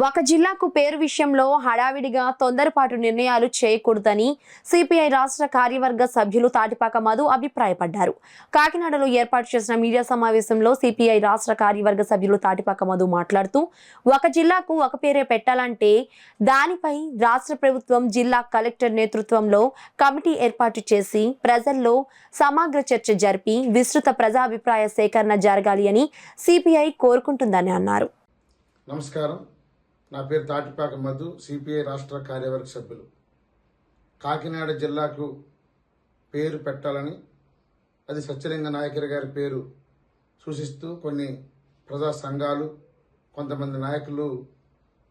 ఒక జిల్లాకు పేరు విషయంలో హడావిడిగా తొందరపాటు నిర్ణయాలు చేయకూడదని సిపిఐ రాష్ట్ర కార్యవర్గ సభ్యులు తాటిపాక మధు అభిప్రాయపడ్డారు. కాకినాడలో ఏర్పాటు చేసిన మీడియా సమావేశంలో సిపిఐ రాష్ట్ర కార్యవర్గ సభ్యులు తాటిపాక మధు మాట్లాడుతూ, ఒక జిల్లాకు ఒక పేరే పెట్టాలంటే దానిపై రాష్ట్ర ప్రభుత్వం జిల్లా కలెక్టర్ నేతృత్వంలో కమిటీ ఏర్పాటు చేసి ప్రజల్లో సమగ్ర చర్చ జరిపి విస్తృత ప్రజాభిప్రాయ సేకరణ జరగాలి అని సిపిఐ కోరుకుంటుందని అన్నారు. నమస్కారం. నా పేరు తాటిపాక మధు, సిపిఐ రాష్ట్ర కార్యవర్గ సభ్యులు. కాకినాడ జిల్లాకు పేరు పెట్టాలని, అది సత్యలింగ నాయకర్ గారి పేరు సూచిస్తూ కొన్ని ప్రజా సంఘాలు, కొంతమంది నాయకులు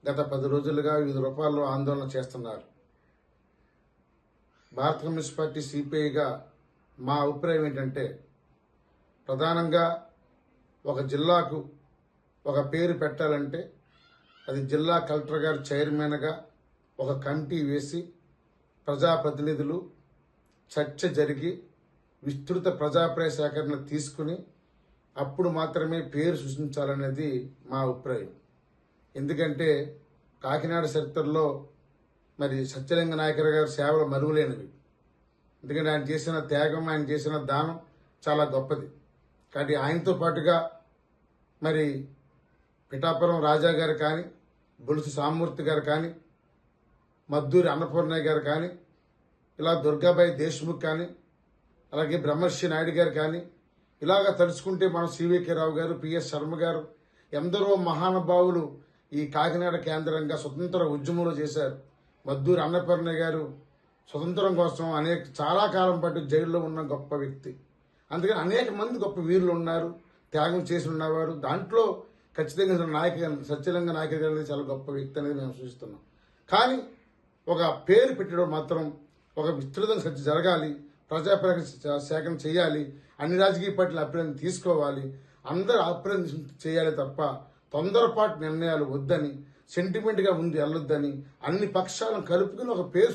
గత 10 రోజులుగా వివిధ రూపాల్లో ఆందోళన చేస్తున్నారు. భారత కమ్యూనిస్ట్ పార్టీ సిపిఐగా మా అభిప్రాయం ఏంటంటే, ప్రధానంగా ఒక జిల్లాకు ఒక పేరు పెట్టాలంటే అది జిల్లా కలెక్టర్ గారు చైర్మన్గా ఒక కమిటీ వేసి ప్రజాప్రతినిధులు చర్చ జరిగి విస్తృత ప్రజాప్రాయ సేకరణ తీసుకుని అప్పుడు మాత్రమే పేరు సూచించాలనేది మా అభిప్రాయం. ఎందుకంటే కాకినాడ చరిత్రలో మరి సత్యలింగ నాయకర్ గారి సేవలు మరువలేనివి. ఎందుకంటే ఆయన చేసిన త్యాగం, ఆయన చేసిన దానం చాలా గొప్పది. కాబట్టి ఆయనతో పాటుగా మరి పిఠాపురం రాజా గారు కానీ, బొలుసు సామూర్తి గారు కానీ, మద్దూరి అన్నపూర్ణయ్య గారు కానీ, ఇలా దుర్గాబాయి దేశ్ముఖ్ కానీ, అలాగే బ్రహ్మర్షి నాయుడు గారు కానీ, ఇలాగ తలుచుకుంటే మనం సివికే రావు గారు, పిఎస్ శర్మ గారు, ఎందరో మహానుభావులు ఈ కాకినాడ కేంద్రంగా స్వతంత్ర ఉద్యమంలో చేశారు. మద్దూరి అన్నపూర్ణయ్య గారు స్వతంత్రం కోసం చాలా కాలం పాటు జైల్లో ఉన్న గొప్ప వ్యక్తి. అందుకని అనేక మంది గొప్ప వీరులు ఉన్నారు, త్యాగం చేసి ఉన్నవారు. దాంట్లో ఖచ్చితంగా సత్యలింగ నాయకర్ గారు అనేది చాలా గొప్ప వ్యక్తి అనేది మేము సూచిస్తున్నాం. కానీ ఒక పేరు పెట్టడం మాత్రం ఒక విస్తృతంగా చర్చ జరగాలి, ప్రజాప్రాయ సేకరణ చేయాలి, అన్ని రాజకీయ పార్టీల అభిప్రాయం తీసుకోవాలి, అందరూ అభిప్రాయం చేయాలి తప్ప తొందరపాటు నిర్ణయాలు వద్దని, సెంటిమెంట్గా ముందు వెళ్ళొద్దని, అన్ని పక్షాలను కలుపుకుని ఒక పేరు